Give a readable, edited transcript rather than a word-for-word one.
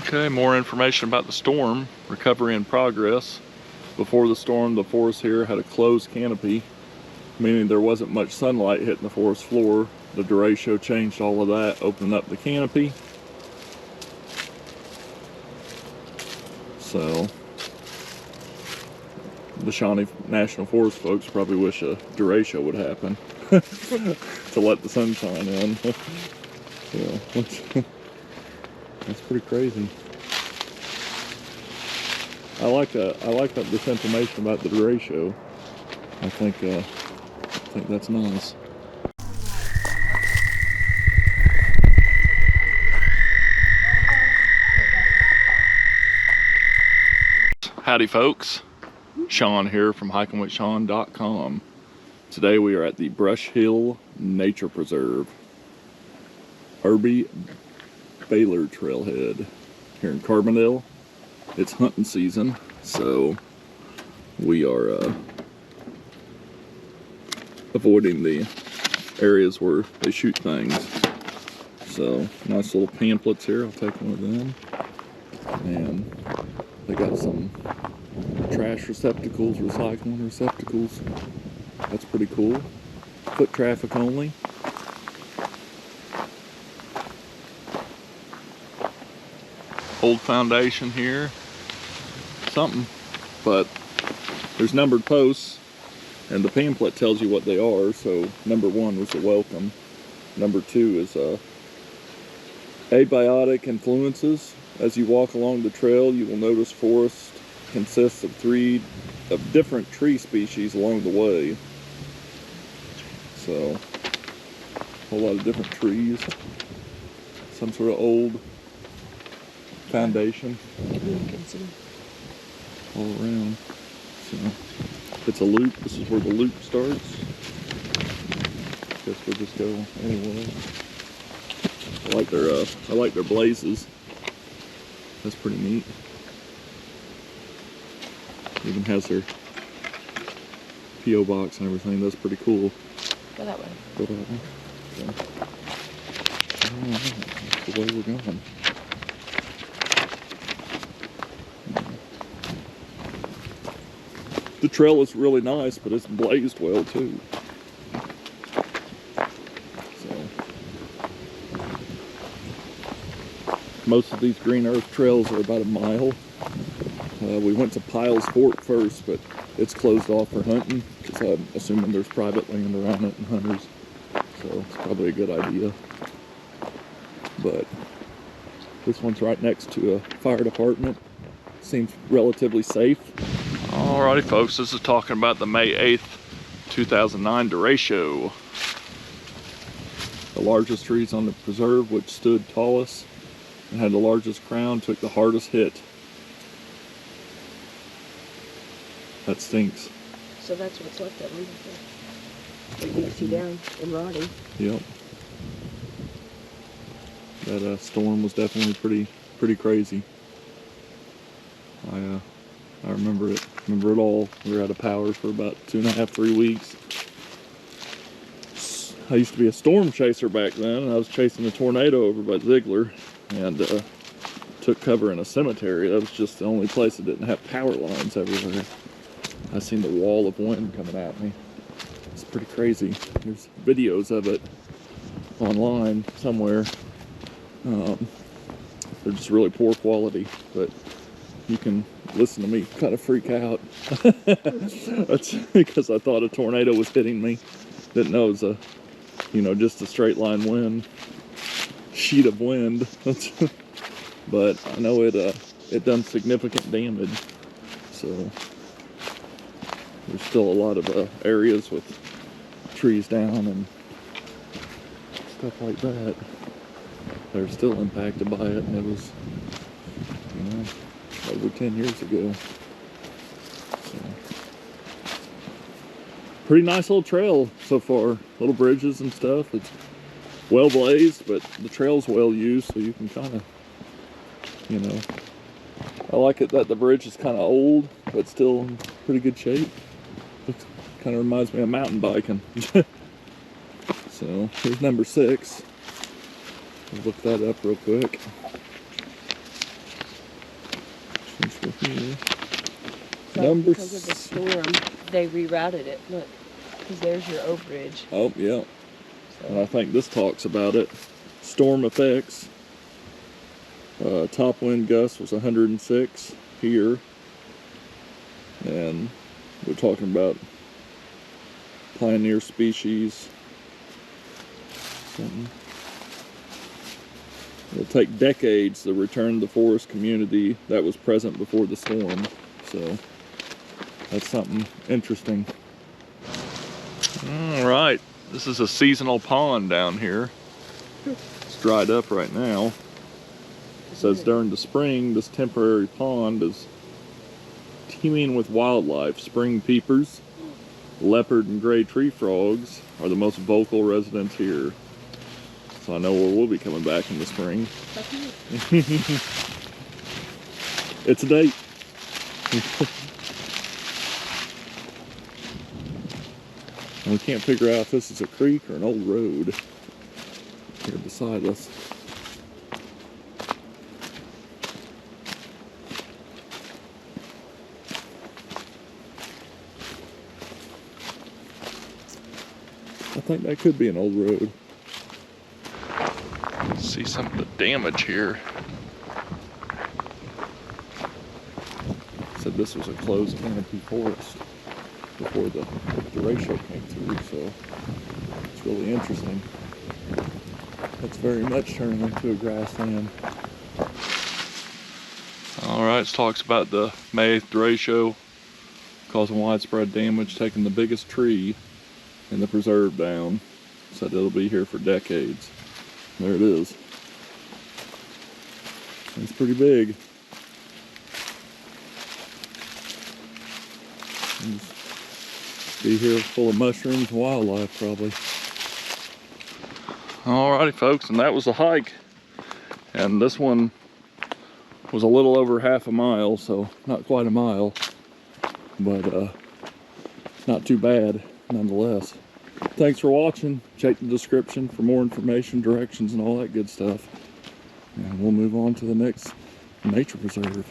Okay, more information about the storm. Recovery in progress. Before the storm, the forest here had a closed canopy, meaning there wasn't much sunlight hitting the forest floor. The derecho changed all of that, opening up the canopy. So, the Shawnee National Forest folks probably wish a derecho would happen to let the sunshine in. Yeah, that's pretty crazy. I like this information about the derecho. I think that's nice. Howdy folks, Shawn here from hikingwithshawn.com. Today we are at the Brush Hill Nature Preserve, Irby Baylor Trailhead here in Carbondale. It's hunting season, so we are avoiding the areas where they shoot things. So nice little pamphlets here, I'll take one of them. And they got some trash receptacles, recycling receptacles. That's pretty cool. Foot traffic only. Old foundation here. Something. But there's numbered posts and the pamphlet tells you what they are. So number 1 was a welcome. Number 2 is abiotic influences. As you walk along the trail, you will notice forest consists of different tree species along the way. So, a whole lot of different trees. Some sort of old foundation all around. So, it's a loop. This is where the loop starts. Guess we'll just go anyway. I like their blazes. That's pretty neat. Even has their P.O. box and everything. That's pretty cool. Go that way. Go that way. Okay. Alright, that's the way we're going. The trail is really nice, but it's blazed well too. Most of these Green Earth trails are about a mile. We went to Piles Fort first, but it's closed off for hunting because I'm assuming there's private land around it and hunters. So it's probably a good idea. But this one's right next to a fire department. Seems relatively safe. Alrighty folks, this is talking about the May 8th, 2009 derecho. The largest trees on the preserve, which stood tallest and had the largest crown, took the hardest hit. That stinks. So that's what's left of them. They get you down and rotting. Yep. That storm was definitely pretty crazy. I remember it. Remember it all. We were out of power for about 2.5, 3 weeks. I used to be a storm chaser back then, and I was chasing a tornado over by Ziegler. And took cover in a cemetery. That was just the only place that didn't have power lines everywhere. I seen the wall of wind coming at me. It's pretty crazy. There's videos of it online somewhere. They're just really poor quality, but you can listen to me kind of freak out. That's because I thought a tornado was hitting me. Didn't know it was just a straight line wind. Sheet of wind. But I know it done significant damage, so there's still a lot of areas with trees down and stuff like that. They're still impacted by it, and it was over 10 years ago. So, pretty nice little trail so far. Little bridges and stuff. It's well blazed, but the trail's well used, so you can kind of, I like it that the bridge is kind of old, but still in pretty good shape. Kind of reminds me of mountain biking. So here's number 6. We'll look that up real quick. So here. So Number because of the storm, they rerouted it. Look, because there's your overage. Oh, yeah. And I So, think this talks about it. Storm effects. Top wind gust was 106 here. And we're talking about pioneer species. Something. It'll take decades to return the forest community that was present before the storm. So that's something interesting. All right, this is a seasonal pond down here. It's dried up right now. It says during the spring, this temporary pond is teeming with wildlife. Spring peepers, leopard and gray tree frogs are the most vocal residents here. So I know we'll be coming back in the spring. It's a date. And we can't figure out if this is a creek or an old road here beside us. I think that could be an old road. See some of the damage here. Said this was a closed canopy forest before the derecho came through, so it's really interesting. It's very much turning into a grassland. All right, it talks about the May 8th derecho causing widespread damage, taking the biggest tree in the preserve down. Said it'll be here for decades. There it is. It's pretty big. Be here full of mushrooms and wildlife probably. Alrighty folks, and that was the hike. And this one was a little over half a mile, so not quite a mile, but not too bad nonetheless. Thanks for watching. Check the description for more information, directions, and all that good stuff. And we'll move on to the next nature preserve.